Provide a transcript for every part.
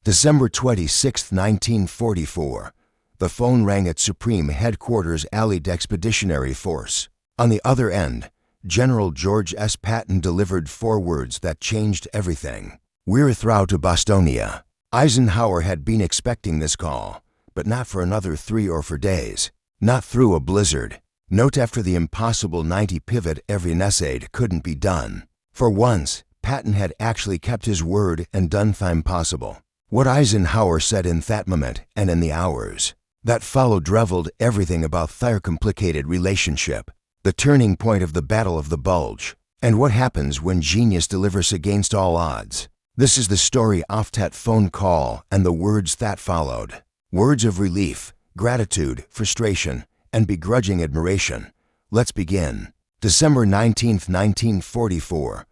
December 26, 1944. The phone rang at Supreme Headquarters Allied Expeditionary Force. On the other end, General George S. Patton delivered 4 words that changed everything. "We're through to Bastogne." Eisenhower had been expecting this call, but not for another 3 or 4 days. Not through a blizzard. Note after the impossible 90 pivot every essayed couldn't be done. For once, Patton had actually kept his word and done the impossible. What Eisenhower said in that moment and in the hours that followed revealed everything about their complicated relationship. The turning point of the Battle of the Bulge, and what happens when genius delivers against all odds. This is the story of that phone call and the words that followed. Words of relief, gratitude, frustration, and begrudging admiration. Let's begin. December 19, 1944.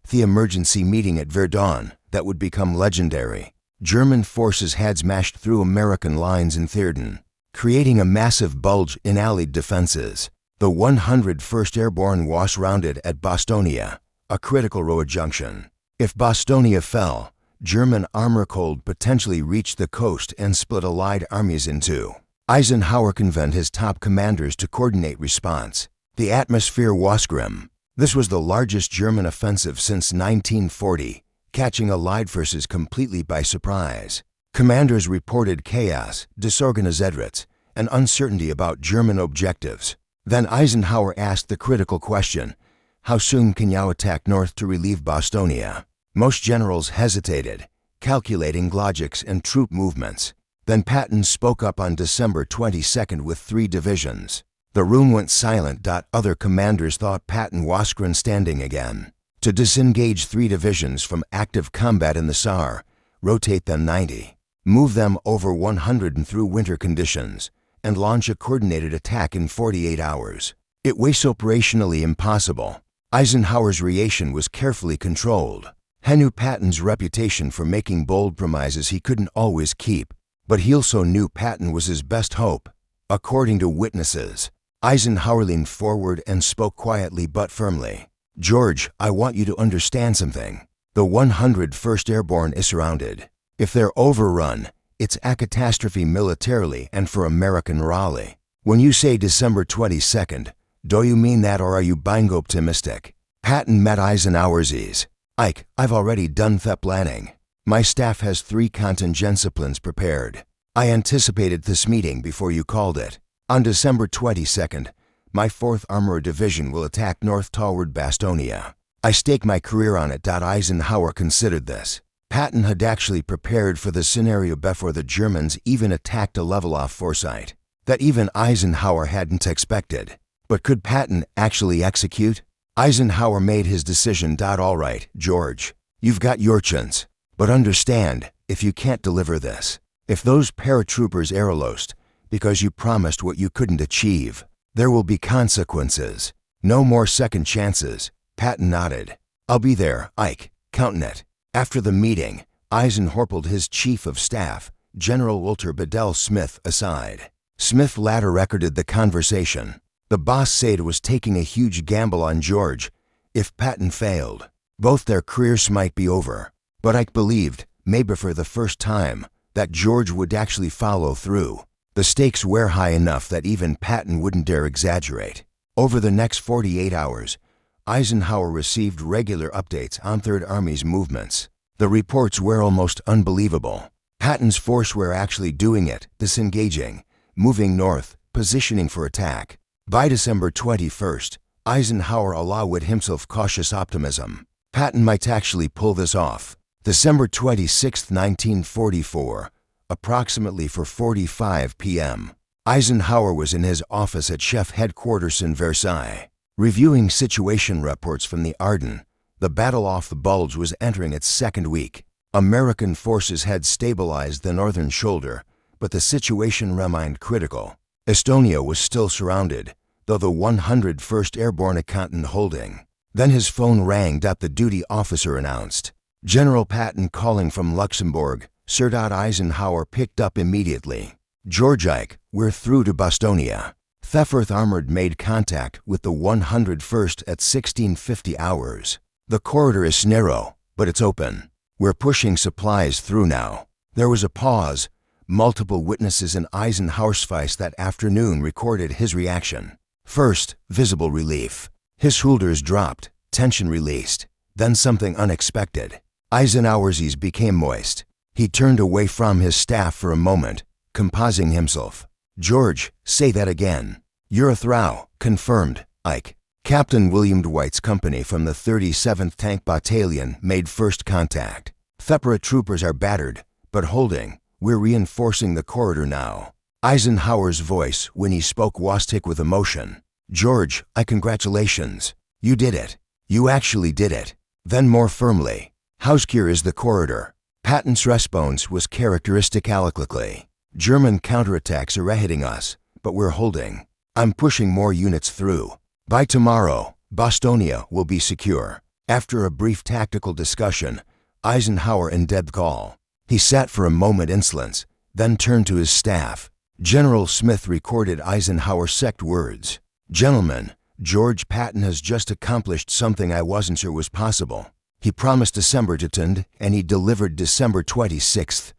The emergency meeting at Verdun that would become legendary. German forces had smashed through American lines in Verdun, creating a massive bulge in Allied defenses. The 101st Airborne was surrounded at Bastogne, a critical road junction. If Bastogne fell, German armor could potentially reach the coast and split Allied armies in two. Eisenhower convened his top commanders to coordinate response. The atmosphere was grim. This was the largest German offensive since 1940, catching Allied forces completely by surprise. Commanders reported chaos, disorganization, and uncertainty about German objectives. Then Eisenhower asked the critical question, how soon can you attack north to relieve Bastogne? Most generals hesitated, calculating logics and troop movements. Then Patton spoke up on December 22nd with 3 divisions. The room went silent. Other commanders thought Patton was grandstanding again. To disengage 3 divisions from active combat in the Saar, rotate them 90, move them over 100 and through winter conditions, and launch a coordinated attack in 48 hours. It was operationally impossible. Eisenhower's reaction was carefully controlled. He knew Patton's reputation for making bold promises he couldn't always keep, but he also knew Patton was his best hope. According to witnesses, Eisenhower leaned forward and spoke quietly but firmly. "George, I want you to understand something. The 101st Airborne is surrounded. If they're overrun, it's a catastrophe militarily and for American morale. When you say December 22nd, do you mean that or are you being optimistic?" Patton met Eisenhower's ease. "Ike, I've already done the planning. My staff has 3 contingency plans prepared. I anticipated this meeting before you called it. On December 22nd, my 4th Armored Division will attack north toward Bastogne. I stake my career on it." Eisenhower considered this. Patton had actually prepared for the scenario before the Germans even attacked, a level of foresight that even Eisenhower hadn't expected. But could Patton actually execute? Eisenhower made his decision. "All right, George, you've got your chance. But understand, if you can't deliver this, if those paratroopers are lost because you promised what you couldn't achieve, there will be consequences. No more second chances." Patton nodded. "I'll be there, Ike, counting it." After the meeting, Eisenhower pulled his chief of staff, General Walter Bedell Smith, aside. Smith later recorded the conversation. The boss said it was taking a huge gamble on George. If Patton failed, both their careers might be over. But Ike believed, maybe for the first time, that George would actually follow through. The stakes were high enough that even Patton wouldn't dare exaggerate. Over the next 48 hours, Eisenhower received regular updates on Third Army's movements. The reports were almost unbelievable. Patton's force were actually doing it, disengaging, moving north, positioning for attack. By December 21st, Eisenhower allowed himself cautious optimism. Patton might actually pull this off. December 26, 1944, approximately 4:45 p.m. Eisenhower was in his office at Chef Headquarters in Versailles, reviewing situation reports from the Ardennes. The Battle off the Bulge was entering its 2nd week. American forces had stabilized the northern shoulder, but the situation remained critical. Estonia was still surrounded, though the 101st Airborne continued holding. Then his phone rang. The duty officer announced, "General Patton calling from Luxembourg." Sir. Eisenhower picked up immediately. "George Ike, we're through to Bastogne. The 4th Armored made contact with the 101st at 1650 hours. The corridor is narrow, but it's open. We're pushing supplies through now. There was a pause. Multiple witnesses in Eisenhower's face that afternoon recorded his reaction. First, visible relief. His shoulders dropped, tension released. Then something unexpected. Eisenhower's eyes became moist. He turned away from his staff for a moment, composing himself. "George, say that again." "You're a throw," confirmed Ike. Captain William Dwight's company from the 37th Tank Battalion made first contact. "Thepra troopers are battered, but holding. We're reinforcing the corridor now." Eisenhower's voice, when he spoke, was thick with emotion. "George, congratulations. You did it. You actually did it." Then more firmly, "How secure is the corridor?" Patton's response was characteristically, "German counterattacks are hitting us, but we're holding. I'm pushing more units through. By tomorrow, Bastogne will be secure." After a brief tactical discussion, Eisenhower ended the call. He sat for a moment in silence, then turned to his staff. General Smith recorded Eisenhower's second words. "Gentlemen, George Patton has just accomplished something I wasn't sure was possible. He promised December 10th, and he delivered December 26th.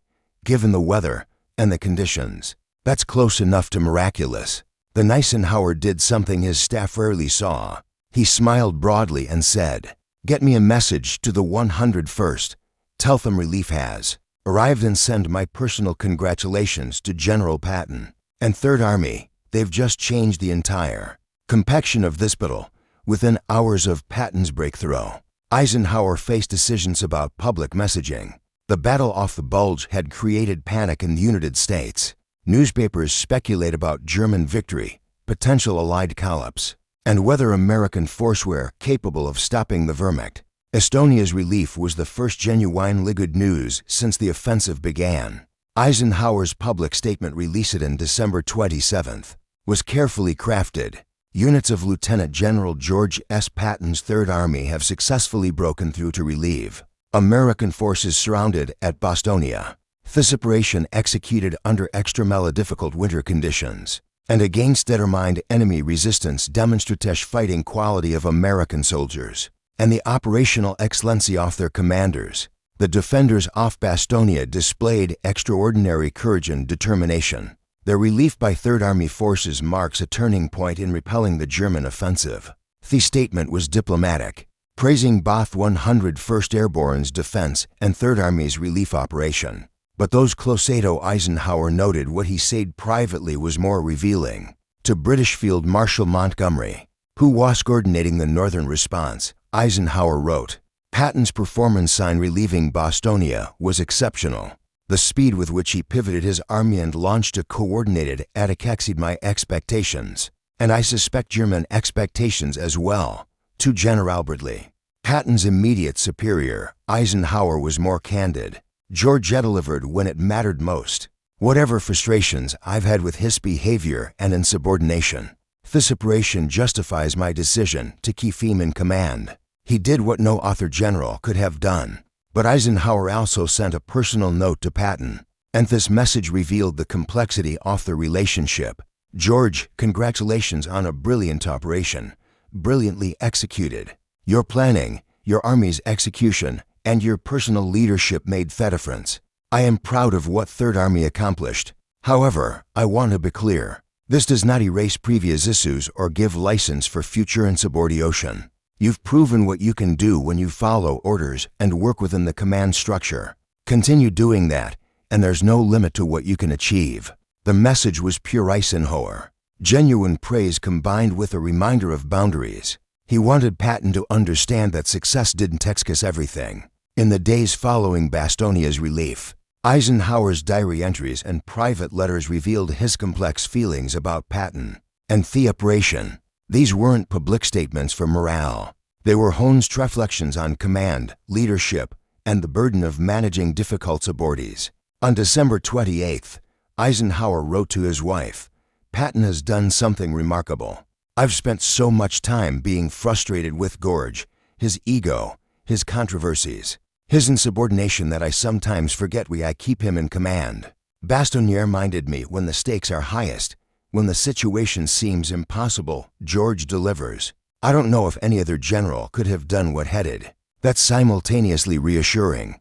Given the weather and the conditions, that's close enough to miraculous." Then Eisenhower did something his staff rarely saw. He smiled broadly and said, "Get me a message to the 101st. Tell them relief has arrived and send my personal congratulations to General Patton and Third Army. They've just changed the entire complexion of this battle within hours of Patton's breakthrough." Eisenhower faced decisions about public messaging. The battle off the Bulge had created panic in the United States. Newspapers speculate about German victory, potential Allied collapse, and whether American forces were capable of stopping the Wehrmacht. Estonia's relief was the first genuinely good news since the offensive began. Eisenhower's public statement, released on December 27th, was carefully crafted. Units of Lieutenant General George S. Patton's Third Army have successfully broken through to relieve American forces surrounded at Bastogne. This operation executed under extremely difficult winter conditions and against determined enemy resistance demonstrates fighting quality of American soldiers and the operational excellency of their commanders. The defenders of Bastogne displayed extraordinary courage and determination. Their relief by Third Army forces marks a turning point in repelling the German offensive. The statement was diplomatic, praising both 101st Airborne's defense and Third Army's relief operation. But those close to Eisenhower noted what he said privately was more revealing. To British Field Marshal Montgomery, who was coordinating the northern response, Eisenhower wrote, "Patton's performance in relieving Bastogne was exceptional. The speed with which he pivoted his army and launched a coordinated attack exceeded my expectations, and I suspect German expectations as well." To General Bradley, Patton's immediate superior, Eisenhower was more candid. "George delivered when it mattered most. Whatever frustrations I've had with his behavior and insubordination, this operation justifies my decision to keep him in command. He did what no other general could have done." But Eisenhower also sent a personal note to Patton, and this message revealed the complexity of the relationship. "George, congratulations on a brilliant operation, brilliantly executed. Your planning, your army's execution, and your personal leadership made the difference. I am proud of what Third Army accomplished. However, I want to be clear. This does not erase previous issues or give license for future insubordination. You've proven what you can do when you follow orders and work within the command structure. Continue doing that, and there's no limit to what you can achieve." The message was pure Eisenhower, genuine praise combined with a reminder of boundaries. He wanted Patton to understand that success didn't excuse everything. In the days following Bastogne's relief, Eisenhower's diary entries and private letters revealed his complex feelings about Patton and the operation. These weren't public statements for morale. They were honest reflections on command, leadership, and the burden of managing difficult subordinates. On December 28th, Eisenhower wrote to his wife, "Patton has done something remarkable. I've spent so much time being frustrated with George, his ego, his controversies, his insubordination that I sometimes forget why I keep him in command. Bastogne reminded me when the stakes are highest, when the situation seems impossible, George delivers. I don't know if any other general could have done what he did. That's simultaneously reassuring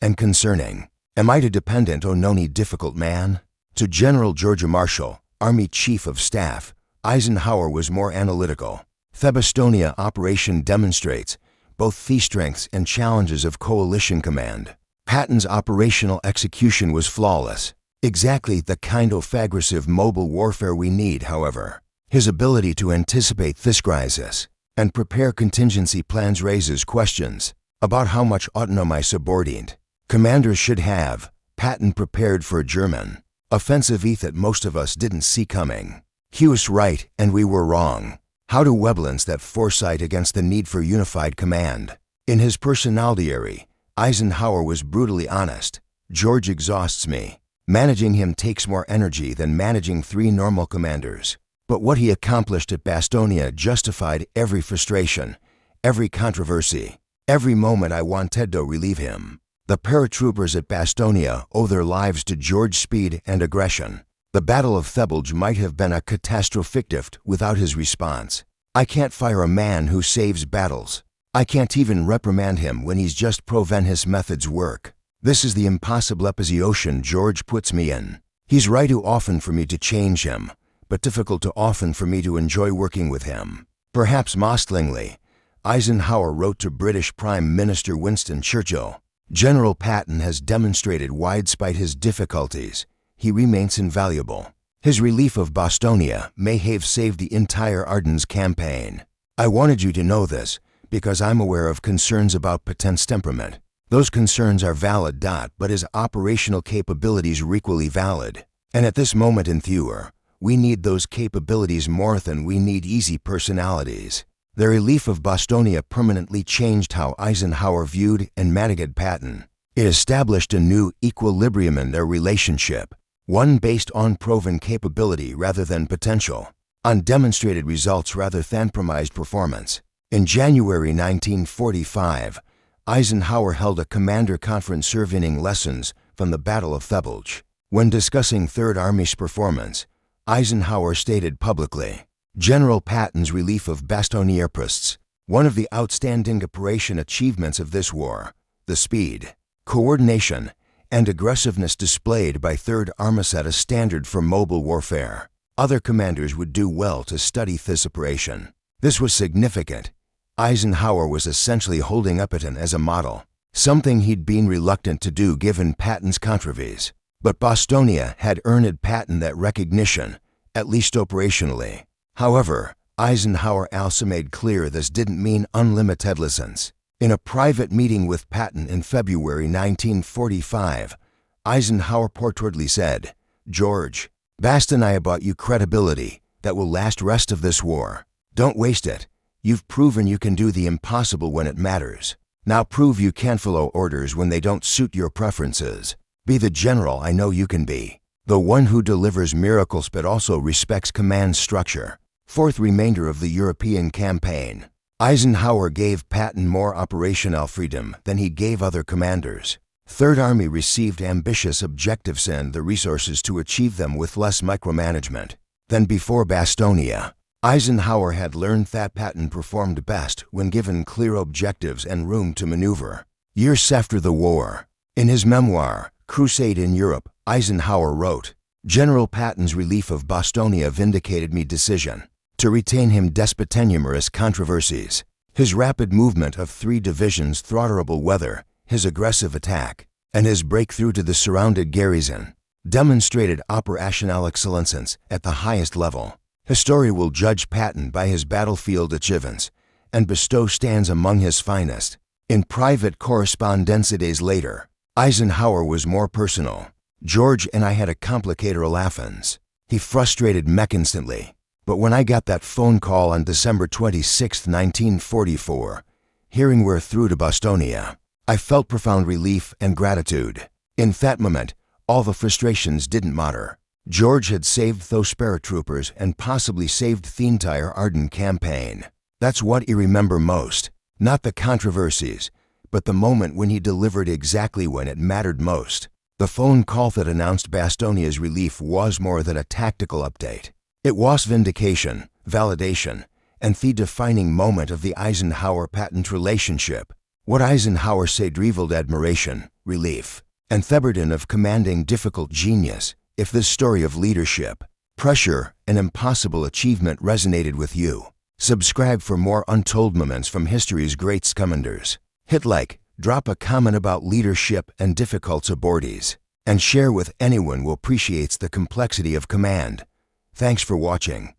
and concerning." Am I the dependent o nony difficult man? To General Georgia Marshall, Army Chief of Staff, Eisenhower was more analytical. The Bastogne operation demonstrates both the strengths and challenges of coalition command. Patton's operational execution was flawless. Exactly the kind of aggressive mobile warfare we need, however. His ability to anticipate this crisis and prepare contingency plans raises questions about how much autonomy subordinate commanders should have. Patton prepared for a German offensive that most of us didn't see coming. He was right and we were wrong. How to balance that foresight against the need for unified command? In his personality, Eisenhower was brutally honest. George exhausts me. Managing him takes more energy than managing 3 normal commanders. But what he accomplished at Bastogne justified every frustration, every controversy, every moment I wanted to relieve him. The paratroopers at Bastogne owe their lives to George's speed and aggression. The Battle of Bulge might have been a catastrophic without his response. I can't fire a man who saves battles. I can't even reprimand him when he's just proven his methods work. This is the impossible position George puts me in. He's right too often for me to change him, but difficult too often for me to enjoy working with him. Perhaps mostlingly, Eisenhower wrote to British Prime Minister Winston Churchill, General Patton has demonstrated despite his difficulties, he remains invaluable. His relief of Bastogne may have saved the entire Ardennes campaign. I wanted you to know this because I'm aware of concerns about Patton's temperament. Those concerns are valid, but his operational capabilities are equally valid. And at this moment in theory, we need those capabilities more than we need easy personalities. The relief of Bastogne permanently changed how Eisenhower viewed and managed Patton. It established a new equilibrium in their relationship, one based on proven capability rather than potential, on demonstrated results rather than promised performance. In January 1945, Eisenhower held a commander conference surveying lessons from the Battle of Bulge. When discussing Third Army's performance, Eisenhower stated publicly, General Patton's relief of Bastogne airposts, one of the outstanding operation achievements of this war, the speed, coordination, and aggressiveness displayed by Third Army set a standard for mobile warfare. Other commanders would do well to study this operation. This was significant. Eisenhower was essentially holding up Patton as a model, something he'd been reluctant to do given Patton's controversies. But Bastogne had earned Patton that recognition, at least operationally. However, Eisenhower also made clear this didn't mean unlimited license. In a private meeting with Patton in February 1945, Eisenhower reportedly said, George, Bastogne bought you credibility that will last rest of this war. Don't waste it. You've proven you can do the impossible when it matters. Now prove you can follow orders when they don't suit your preferences. Be the general I know you can be, the one who delivers miracles but also respects command structure. Fourth remainder of the European campaign. Eisenhower gave Patton more operational freedom than he gave other commanders. Third Army received ambitious objectives and the resources to achieve them with less micromanagement than before Bastogne. Eisenhower had learned that Patton performed best when given clear objectives and room to maneuver. Years after the war, in his memoir, Crusade in Europe, Eisenhower wrote, General Patton's relief of Bastogne vindicated me decision to retain him despite numerous controversies. His rapid movement of 3 divisions throttleable weather, his aggressive attack, and his breakthrough to the surrounded garrison demonstrated operational excellence at the highest level. History will judge Patton by his battlefield achievements, and Bastogne stands among his finest. In private correspondence days later, Eisenhower was more personal. George and I had a complicated relations. He frustrated me instantly. But when I got that phone call on December 26, 1944, hearing we're through to Bastogne, I felt profound relief and gratitude. In that moment, all the frustrations didn't matter. George had saved those paratroopers and possibly saved the entire Ardennes campaign. That's what I remember most. Not the controversies, but the moment when he delivered exactly when it mattered most. The phone call that announced Bastogne's relief was more than a tactical update. It was vindication, validation, and the defining moment of the Eisenhower-Patton relationship. What Eisenhower said revealed admiration, relief, and Theberton of commanding difficult genius. If this story of leadership, pressure, and impossible achievement resonated with you, subscribe for more untold moments from history's great commanders. Hit like, drop a comment about leadership and difficult subordinates, and share with anyone who appreciates the complexity of command. Thanks for watching.